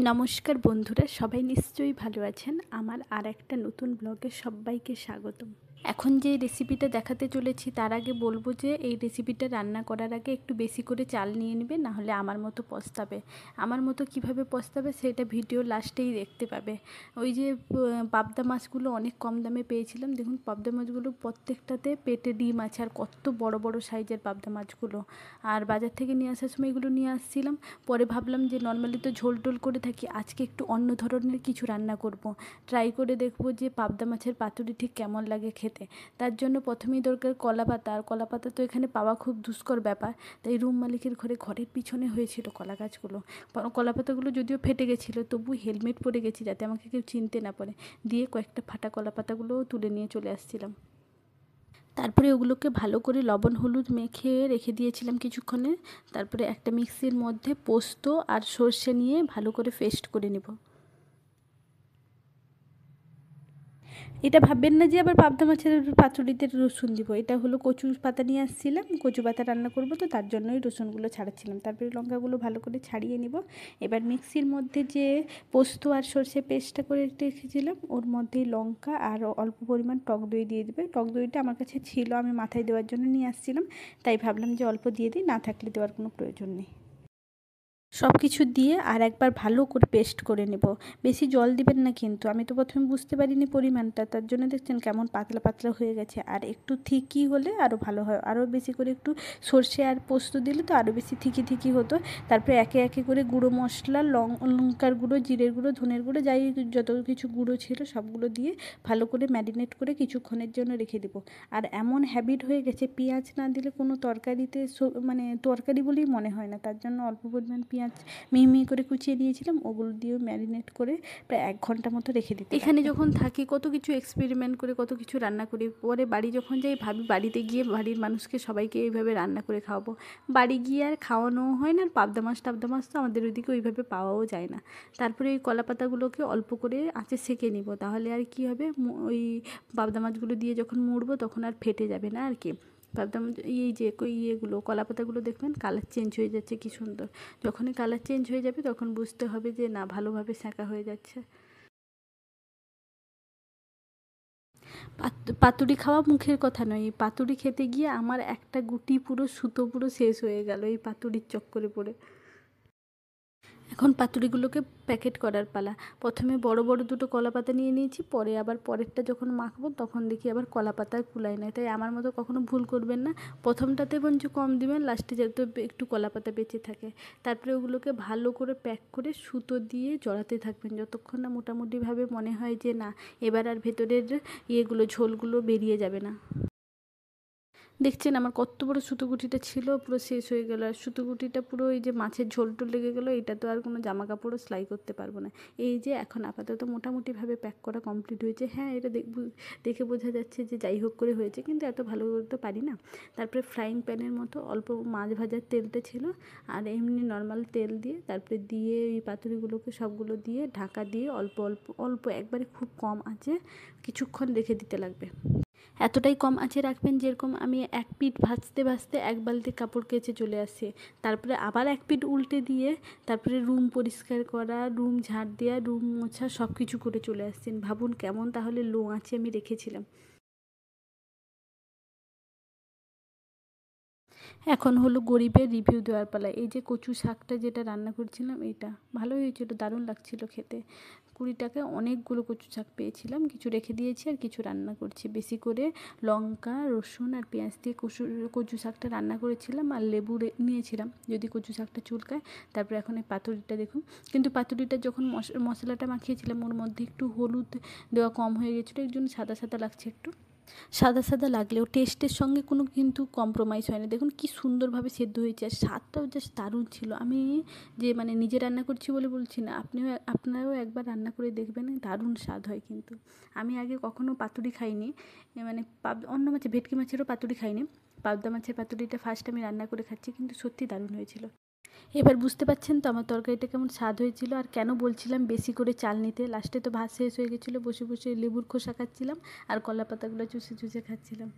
নমস্কার বন্ধুরা, সবাই নিশ্চয়ই ভালো আছেন। আমার আর একটা নতুন ব্লগে সবাইকে স্বাগতম। এখন যে রেসিপিটা দেখাতে চলেছি তার আগে বলবো যে এই রেসিপিটা রান্না করার আগে একটু বেশি করে চাল নিয়ে নেবে, নাহলে আমার মতো পস্তাবে। আমার মতো কিভাবে পস্তাবে সেটা ভিডিও লাস্টেই দেখতে পাবে। ওই যে পাবদা মাছগুলো অনেক কম দামে পেয়েছিলাম, দেখুন পাবদা মাছগুলো প্রত্যেকটাতে পেটে ডিম আছে, আর কত বড় বড় সাইজের পাবদা মাছগুলো। আর বাজার থেকে নিয়ে আসার সময় এগুলো নিয়ে আসছিলাম, পরে ভাবলাম যে নর্মালি তো ঝোল টোল করে থাকি, আজকে একটু অন্য ধরনের কিছু রান্না করব। ট্রাই করে দেখবো যে পাবদা মাছের পাতুরি ঠিক কেমন লাগে খেতে। তার জন্য প্রথমেই দরকার কলা পাতা, আর কলা পাতা তো এখানে পাওয়া খুব দুষ্কর ব্যাপার। তাই রুম মালিকের ঘরের পিছনে হয়েছিল কলা গাছগুলো। কলা পাতাগুলো যদিও ফেটে গেছিলো, তবু হেলমেট পরে গেছি যাতে আমাকে কেউ চিনতে না পারে। দিয়ে কয়েকটা ফাটা কলা পাতাগুলোও তুলে নিয়ে চলে আসছিলাম। তারপরে ওগুলোকে ভালো করে লবণ হলুদ মেখে রেখে দিয়েছিলাম কিছুক্ষণে। তারপরে একটা মিক্সির মধ্যে পোস্ত আর সর্ষে নিয়ে ভালো করে পেস্ট করে নেব। এটা ভাববেন না যে আবার পাবদা মাছের পাতুরিতে রসুন দিব। এটা হলো কচু পাতা নিয়ে আসছিলাম, কচু পাতা রান্না করব, তো তার জন্যই রসুনগুলো ছাড়াচ্ছিলাম। তারপরে লঙ্কাগুলো ভালো করে ছাড়িয়ে নিব। এবার মিক্সির মধ্যে যে পোস্ত আর সর্ষে পেস্টটা করে রেখেছিলাম ওর মধ্যেই লঙ্কা আর অল্প পরিমাণ টক দই দিয়ে দেবে। টক দইটা আমার কাছে ছিল, আমি মাথায় দেওয়ার জন্য নিয়ে আসছিলাম, তাই ভাবলাম যে অল্প দিয়ে দিই, না থাকলে দেওয়ার কোনো প্রয়োজন নেই। সব কিছু দিয়ে আর একবার ভালো করে পেস্ট করে নেব। বেশি জল দিবেন না কিন্তু, আমি তো প্রথমে বুঝতে পারিনি পরিমাণটা, তার জন্য দেখছেন কেমন পাতলা পাতলা হয়ে গেছে। আর একটু থিকই হলে আরও ভালো হয়, আরও বেশি করে একটু সর্ষে আর পোস্ত দিলে তো আরও বেশি থিকি হতো। তারপরে একে একে করে গুঁড়ো মশলা, লঙ্কার গুঁড়ো, জিরের গুঁড়ো, ধনের গুঁড়ো, যাই যত কিছু গুঁড়ো ছিল সবগুলো দিয়ে ভালো করে ম্যারিনেট করে কিছুক্ষণের জন্য রেখে দেবো। আর এমন হ্যাবিট হয়ে গেছে পেঁয়াজ না দিলে কোনো তরকারিতে মানে তরকারি বলেই মনে হয় না, তার জন্য অল্প পরিমাণ পেঁয়াজ মিহি করে কুচিয়ে দিয়েছিলাম, ওগুলো দিয়েও ম্যারিনেট করে প্রায় 1 ঘন্টা মতো রেখে দিতে। এখানে যখন থাকি কত কিছু এক্সপেরিমেন্ট করে কত কিছু রান্না করি, পরে বাড়ি যখন যাই ভাবি বাড়িতে গিয়ে বাড়ির মানুষকে সবাইকে এইভাবে রান্না করে খাওয়াবো। বাড়ি গিয়ে আর খাওয়ানোও হয় না, আর টাবদা মাছ তো আমাদের ওইদিকে ওইভাবে পাওয়াও যায় না। তারপরে ওই কলা পাতাগুলোকে অল্প করে আঁচে সেঁকে নিব, তাহলে আর কি হবে, ওই পাবদা মাছগুলো দিয়ে যখন মুড়বো তখন আর ফেটে যাবে না আর কি। পাবদা এই যে ইয়েগুলো কলা পাতাগুলো দেখবেন কালার চেঞ্জ হয়ে যাচ্ছে কি সুন্দর। যখনই কালার চেঞ্জ হয়ে যাবে তখন বুঝতে হবে যে না, ভালোভাবে সেঁকা হয়ে যাচ্ছে। পাতুরি খাওয়া মুখের কথা নয়, এই পাতুরি খেতে গিয়ে আমার একটা গুটি পুরো সুতো পুরো শেষ হয়ে গেল এই পাতুরির চক্করে পড়ে। এখন পাতুরিগুলোকে প্যাকেট করার পালা। প্রথমে বড় বড় দুটো কলা পাতা নিয়ে নিয়েছি, পরে আবার পরেরটা যখন মাখবো তখন দেখি আবার কলা পাতার কুলায় নেয়। তাই আমার মতো কখনো ভুল করবেন না, প্রথমটাতে বঞ্চ কম দিবেন, লাস্টে যাতে একটু কলা পাতা বেঁচে থাকে। তারপরে ওগুলোকে ভালো করে প্যাক করে সুতো দিয়ে জড়াতে থাকবেন যতক্ষণ না মোটামুটিভাবে মনে হয় যে না, এবার আর ভেতরের ইয়েগুলো ঝোলগুলো বেরিয়ে যাবে না। দেখছেন আমার কত বড় সুতোগুটিটা ছিল, পুরো শেষ হয়ে গেল। আর সুতোগুটিটা পুরো এই যে মাছের ঝোলটো লেগে গেলো, এটা তো আর কোনো জামা কাপড়ও সেলাই করতে পারবো না। এই যে এখন আপাতত মোটামুটিভাবে প্যাক করা কমপ্লিট হয়েছে। হ্যাঁ, এটা দেখে বোঝা যাচ্ছে যে যাই হোক করে হয়েছে, কিন্তু এত ভালো করে তো পারি না। তারপরে ফ্রাইং প্যানের মতো অল্প মাছ ভাজার তেলটা ছিল, আর এমনি নর্মাল তেল দিয়ে তারপরে দিয়ে এই পাতুরিগুলোকে সবগুলো দিয়ে ঢাকা দিয়ে অল্প অল্প অল্প একবারে খুব কম আঁচে কিছুক্ষণ রেখে দিতে লাগবে। এতটাই কম আঁচে রাখবেন যেরকম আমি এক পিঠ ভাজতে ভাজতে এক বালতি কাপড় কেচে চলে আসি, তারপরে আবার এক পিঠ উল্টে দিয়ে তারপরে রুম পরিষ্কার করা, রুম ঝাড় দেওয়া, রুম মোছা সব কিছু করে চলে আসছেন। ভাবুন কেমন তাহলে লো আঁচে আমি রেখেছিলাম। এখন হলো গরিবের রিভিউ দেওয়ার পালা। এই যে কচু শাকটা যেটা রান্না করছিলাম, এইটা ভালো হয়েছিল, দারুণ লাগছিল খেতে। 20 টাকায় অনেকগুলো কচু শাক পেয়েছিলাম, কিছু রেখে দিয়েছি আর কিছু রান্না করছি। বেশি করে লঙ্কা, রসুন আর পেঁয়াজ দিয়ে কচু শাকটা রান্না করেছিলাম, আর লেবু নিয়েছিলাম যদি কচু শাকটা চুলকায়। তারপরে এখন এই পাতুরিটা দেখুন, কিন্তু পাতুরিটা যখন মশলাটা মাখিয়েছিলাম ওর মধ্যে একটু হলুদ দেওয়া কম হয়ে গেছিলো, এর জন্য সাদা সাদা লাগছে একটু। সাদা সাদা লাগলেও টেস্টের সঙ্গে কোনো কিন্তু কম্প্রোমাইজ হয় না। দেখুন কী সুন্দরভাবে সেদ্ধ হয়েছে, আর স্বাদটাও জাস্ট দারুণ ছিল। আমি যে মানে নিজে রান্না করছি বলে বলছি না, আপনারাও একবার রান্না করে দেখবেন, দারুণ স্বাদ হয় কিন্তু। আমি আগে কখনো পাতুরি খাইনি, মানে অন্য মাছে ভেটকি মাছেরও পাতুরি খাইনি, পাবদা মাছের পাতুরিটা ফার্স্ট আমি রান্না করে খাচ্ছি, কিন্তু সত্যি দারুণ হয়েছিল। এবার বুঝতে পারছেন তো আমার তরকারিটা কেমন স্বাদ হয়েছিল, আর কেন বলছিলাম বেশি করে চাল নিতে। লাস্টে তো ভাত শেষ হয়ে গেছিলো, বসে বসে লেবুর খোসা খাচ্ছিলাম আর কলা পাতাগুলো চুষে চুষে খাচ্ছিলাম।